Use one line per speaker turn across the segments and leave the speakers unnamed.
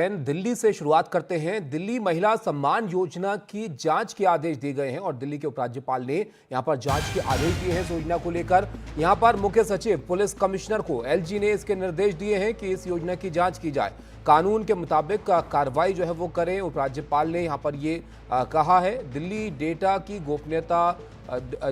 दिल्ली से शुरुआत करते हैं। दिल्ली महिला सम्मान योजना की जांच के आदेश दिए गए हैं और दिल्ली के उपराज्यपाल ने यहां पर जांच के आदेश दिए हैं इस योजना को लेकर। यहां पर मुख्य सचिव पुलिस कमिश्नर को एलजी ने इसके निर्देश दिए हैं कि इस योजना की जांच की जाए, कानून के मुताबिक कार्रवाई जो है वो करें। उपराज्यपाल ने यहां पर ये कहा है। दिल्ली डेटा की गोपनीयता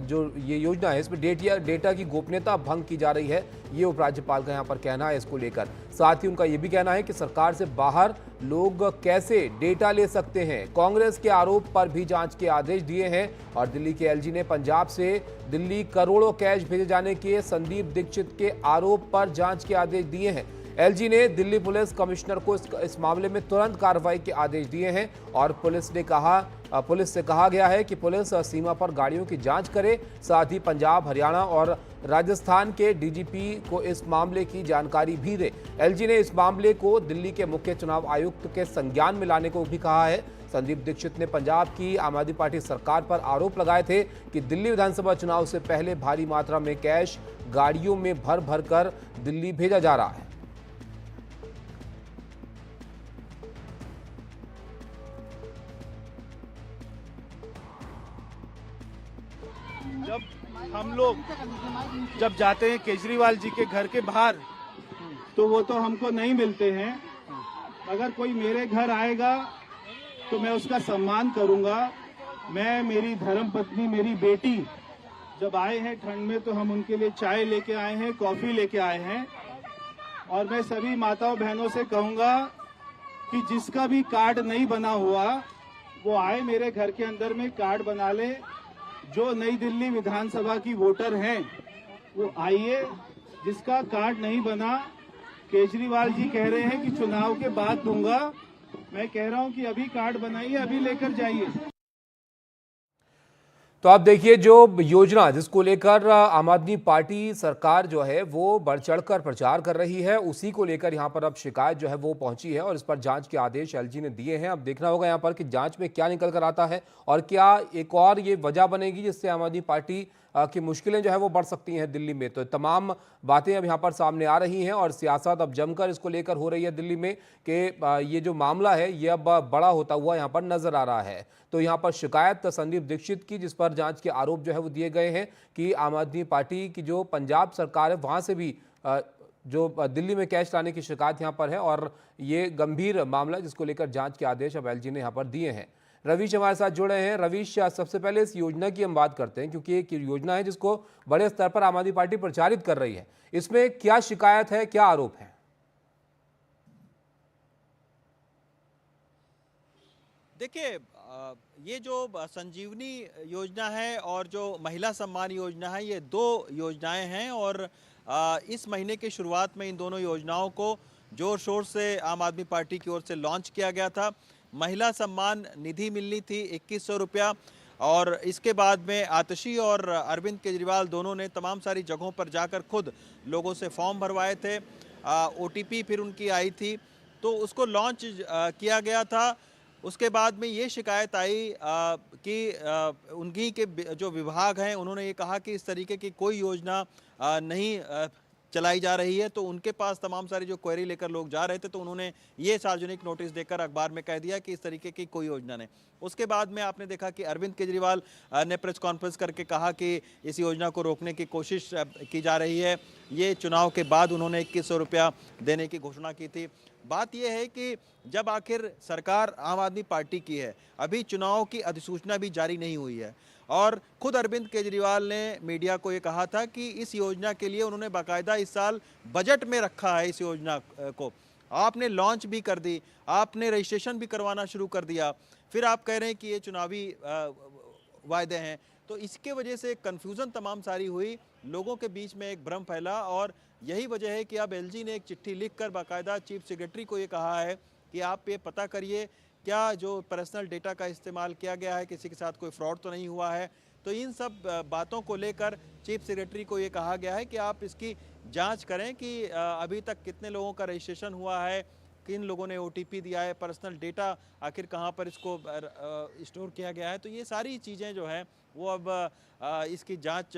जो ये योजना है इसमें डेटा की गोपनीयता भंग की जा रही है, ये उपराज्यपाल का यहाँ पर कहना है इसको लेकर। साथ ही उनका ये भी कहना है कि सरकार से बाहर लोग कैसे डेटा ले सकते हैं। कांग्रेस के आरोप पर भी जांच के आदेश दिए हैं और दिल्ली के एलजी ने पंजाब से दिल्ली करोड़ों कैश भेजे जाने के संदीप दीक्षित के आरोप पर जांच के आदेश दिए हैं। एलजी ने दिल्ली पुलिस कमिश्नर को इस मामले में तुरंत कार्रवाई के आदेश दिए हैं और पुलिस से कहा गया है कि पुलिस सीमा पर गाड़ियों की जांच करे। साथ ही पंजाब, हरियाणा और राजस्थान के डीजीपी को इस मामले की जानकारी भी दे। एलजी ने इस मामले को दिल्ली के मुख्य चुनाव आयुक्त के संज्ञान में लाने को भी कहा है। संदीप दीक्षित ने पंजाब की आम आदमी पार्टी सरकार पर आरोप लगाए थे कि दिल्ली विधानसभा चुनाव से पहले भारी मात्रा में कैश गाड़ियों में भर भर कर दिल्ली भेजा जा रहा है।
जब हम लोग जाते हैं केजरीवाल जी के घर के बाहर तो वो तो हमको नहीं मिलते हैं। अगर कोई मेरे घर आएगा तो मैं उसका सम्मान करूंगा। मैं, मेरी धर्मपत्नी, मेरी बेटी जब आए हैं ठंड में तो हम उनके लिए चाय लेके आए हैं, कॉफी लेके आए हैं। और मैं सभी माताओं बहनों से कहूंगा कि जिसका भी कार्ड नहीं बना हुआ वो आए मेरे घर के अंदर में कार्ड बना ले। जो नई दिल्ली विधानसभा की वोटर हैं वो आइए। जिसका कार्ड नहीं बना, केजरीवाल जी कह रहे हैं कि चुनाव के बाद दूंगा, मैं कह रहा हूं कि अभी कार्ड बनाइए, अभी लेकर जाइए।
तो आप देखिए जो योजना जिसको लेकर आम आदमी पार्टी सरकार जो है वो बढ़ चढ़कर प्रचार कर रही है, उसी को लेकर यहां पर अब शिकायत जो है वो पहुंची है और इस पर जांच के आदेश एलजी ने दिए हैं। अब देखना होगा यहां पर कि जांच में क्या निकल कर आता है और क्या एक और ये वजह बनेगी जिससे आम आदमी पार्टी की मुश्किलें जो है वो बढ़ सकती हैं दिल्ली में। तो तमाम बातें अब यहाँ पर सामने आ रही हैं और सियासत अब जमकर इसको लेकर हो रही है दिल्ली में कि ये जो मामला है ये अब बड़ा होता हुआ यहाँ पर नजर आ रहा है। तो यहाँ पर शिकायत संदीप दीक्षित की, जिस पर जांच के आरोप जो है वो दिए गए हैं कि आम आदमी पार्टी की जो पंजाब सरकार है वहाँ से भी जो दिल्ली में कैश लाने की शिकायत यहाँ पर है और ये गंभीर मामला जिसको लेकर जाँच के आदेश अब एलजी ने यहाँ पर दिए हैं। रवीश हमारे साथ जुड़े हैं। रवीश, सबसे पहले इस योजना की हम बात करते हैं क्योंकि एक योजना है जिसको बड़े स्तर पर आम आदमी पार्टी प्रचारित कर रही है। इसमें क्या शिकायत है, क्या आरोप है?
देखिए, ये जो संजीवनी योजना है और जो महिला सम्मान योजना है, ये दो योजनाएं हैं और इस महीने की शुरुआत में इन दोनों योजनाओं को जोर शोर से आम आदमी पार्टी की ओर से लॉन्च किया गया था। महिला सम्मान निधि मिलनी थी 2100 रुपया और इसके बाद में आतिशी और अरविंद केजरीवाल दोनों ने तमाम सारी जगहों पर जाकर खुद लोगों से फॉर्म भरवाए थे। ओटीपी फिर उनकी आई थी तो उसको लॉन्च किया गया था। उसके बाद में ये शिकायत आई कि उनकी के जो विभाग हैं उन्होंने ये कहा कि इस तरीके की कोई योजना नहीं चलाई जा रही है। तो उनके पास तमाम सारी जो क्वेरी लेकर लोग जा रहे थे तो उन्होंने ये सार्वजनिक नोटिस देकर अखबार में कह दिया कि इस तरीके की कोई योजना नहीं। उसके बाद में आपने देखा कि अरविंद केजरीवाल ने प्रेस कॉन्फ्रेंस करके कहा कि इस योजना को रोकने की कोशिश की जा रही है। ये चुनाव के बाद उन्होंने 2100 रुपया देने की घोषणा की थी। बात यह है कि जब आखिर सरकार आम आदमी पार्टी की है, अभी चुनाव की अधिसूचना भी जारी नहीं हुई है और खुद अरविंद केजरीवाल ने मीडिया को ये कहा था कि इस योजना के लिए उन्होंने बाकायदा इस साल बजट में रखा है इस योजना को। आपने लॉन्च भी कर दी, आपने रजिस्ट्रेशन भी करवाना शुरू कर दिया, फिर आप कह रहे हैं कि ये चुनावी वायदे हैं। तो इसके वजह से कन्फ्यूज़न तमाम सारी हुई, लोगों के बीच में एक भ्रम फैला और यही वजह है कि अब एलजी ने एक चिट्ठी लिखकर बाकायदा चीफ सेक्रेटरी को ये कहा है कि आप ये पता करिए क्या जो पर्सनल डेटा का इस्तेमाल किया गया है, किसी के साथ कोई फ्रॉड तो नहीं हुआ है। तो इन सब बातों को लेकर चीफ सेक्रेटरी को ये कहा गया है कि आप इसकी जांच करें कि अभी तक कितने लोगों का रजिस्ट्रेशन हुआ है, किन लोगों ने ओटीपी दिया है, पर्सनल डेटा आखिर कहाँ पर इसको स्टोर किया गया है। तो ये सारी चीज़ें जो हैं वो अब इसकी जांच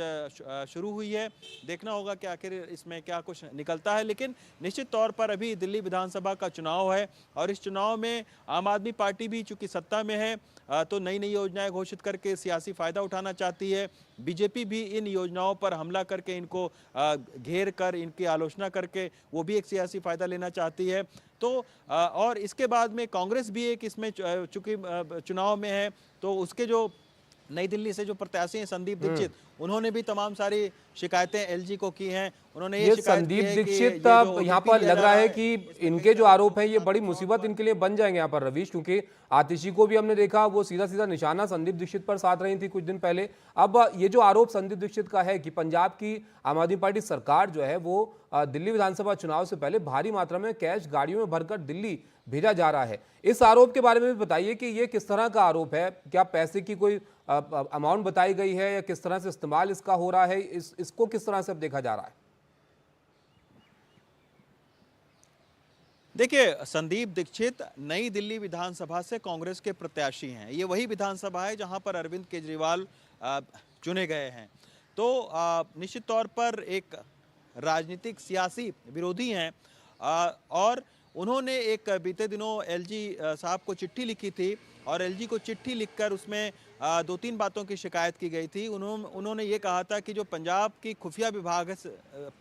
शुरू हुई है। देखना होगा कि आखिर इसमें क्या कुछ निकलता है, लेकिन निश्चित तौर पर अभी दिल्ली विधानसभा का चुनाव है और इस चुनाव में आम आदमी पार्टी भी चूंकि सत्ता में है तो नई नई योजनाएं घोषित करके सियासी फायदा उठाना चाहती है। बीजेपी भी इन योजनाओं पर हमला करके इनको घेर कर इनकी आलोचना करके वो भी एक सियासी फायदा लेना चाहती है। तो और इसके बाद में कांग्रेस भी एक इसमें चूंकि चुनाव में है तो उसके जो नई दिल्ली से जो प्रत्याशी हैं संदीप दीक्षित, उन्होंने भी तमाम सारी शिकायतें एलजी को की हैं। उन्होंने ये शिकायत की
संदीप
है कि
दीक्षित
ये जो
यहाँ
OTP
पर
लिया
लग
जा
रहा
रहा
है कि इनके जो आरोप हैं ये बड़ी मुसीबत इनके लिए बन जाएंगे यहाँ पर रवीश, क्योंकि आतिशी को भी हमने देखा वो सीधा सीधा निशाना संदीप दीक्षित पर साध रही थी कुछ दिन पहले। अब ये जो आरोप संदीप दीक्षित का है कि पंजाब की आम आदमी पार्टी सरकार जो है वो दिल्ली विधानसभा चुनाव से पहले भारी मात्रा में कैश गाड़ियों में भरकर दिल्ली भेजा जा रहा है, इस आरोप के बारे में भी बताइए कि ये किस तरह का आरोप है? क्या पैसे की कोई अमाउंट बताई गई है या किस तरह से इस्तेमाल इसका हो रहा है? इसको किस तरह से अब देखा जा रहा है?
देखिए, संदीप दीक्षित नई दिल्ली विधानसभा से कांग्रेस के प्रत्याशी हैं। ये वही विधानसभा है जहां पर अरविंद केजरीवाल चुने गए हैं। तो निश्चित तौर पर एक राजनीतिक सियासी विरोधी हैं और उन्होंने एक बीते दिनों एलजी साहब को चिट्ठी लिखी थी और एलजी को चिट्ठी लिखकर उसमें दो तीन बातों की शिकायत की गई थी। उन्होंने ये कहा था कि जो पंजाब की खुफिया विभाग है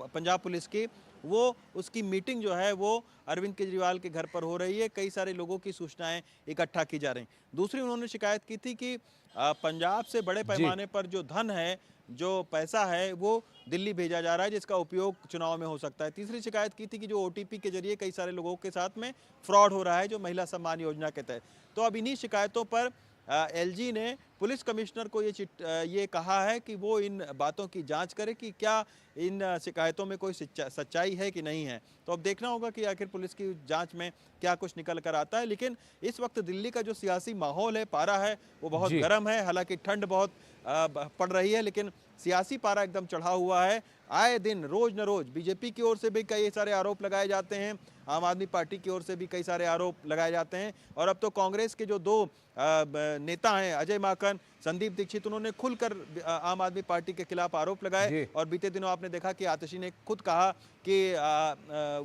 पंजाब पुलिस की, वो उसकी मीटिंग जो है वो अरविंद केजरीवाल के घर पर हो रही है, कई सारे लोगों की सूचनाएं इकट्ठा की जा रही। दूसरी उन्होंने शिकायत की थी कि पंजाब से बड़े पैमाने पर जो धन है, जो पैसा है, वो दिल्ली भेजा जा रहा है जिसका उपयोग चुनाव में हो सकता है। तीसरी शिकायत की थी कि जो ओटीपी के जरिए कई सारे लोगों के साथ में फ्रॉड हो रहा है जो महिला सम्मान योजना के तहत। तो अब इन्हीं शिकायतों पर एलजी ने पुलिस कमिश्नर को ये कहा है कि वो इन बातों की जांच करे कि क्या इन शिकायतों में कोई सच्चाई है कि नहीं है। तो अब देखना होगा कि आखिर पुलिस की जांच में क्या कुछ निकल कर आता है। लेकिन इस वक्त दिल्ली का जो सियासी माहौल है, पारा है, वो बहुत गर्म है। हालांकि ठंड बहुत पड़ रही है लेकिन सियासी पारा एकदम चढ़ा हुआ है। आए दिन रोज न रोज बीजेपी की ओर से भी कई सारे आरोप लगाए जाते हैं, आम आदमी पार्टी की ओर से भी कई सारे आरोप लगाए जाते हैं और अब तो कांग्रेस के जो दो नेता हैं अजय माकन, संदीप दीक्षित, उन्होंने खुलकर आम आदमी पार्टी के खिलाफ आरोप लगाए। और बीते दिनों आपने देखा कि आतिशी ने खुद कहा कि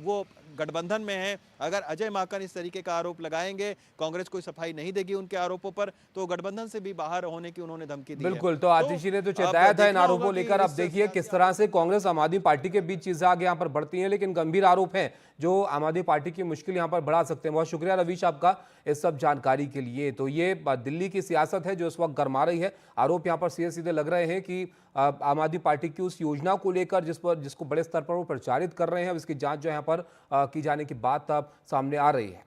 वो गठबंधन में है। अगर अजय माकन इस तरीके का आरोप लगाएंगे, कांग्रेस कोई सफाई नहीं देगी उनके आरोपों पर, तो गठबंधन से भी बाहर होने की उन्होंने धमकी दी है।
बिल्कुल, तो आतिशी ने तो चेताया था इन आरोपों लेकर। अब देखिए किस तरह से कांग्रेस आम आदमी पार्टी के बीच चीजें आगे यहाँ पर बढ़ती हैं, लेकिन गंभीर आरोप हैं जो आम आदमी पार्टी की मुश्किल यहाँ पर बढ़ा सकते हैं। बहुत शुक्रिया रवीश आपका इस सब जानकारी के लिए। तो ये दिल्ली की सियासत है जो इस वक्त गरमा रही है। आरोप यहाँ पर सीधे सीधे लग रहे हैं कि आम आदमी पार्टी की उस योजना को लेकर जिसको बड़े स्तर पर वो प्रचारित कर रहे हैं, अब इसकी जांच जो यहाँ पर की जाने की बात अब सामने आ रही है।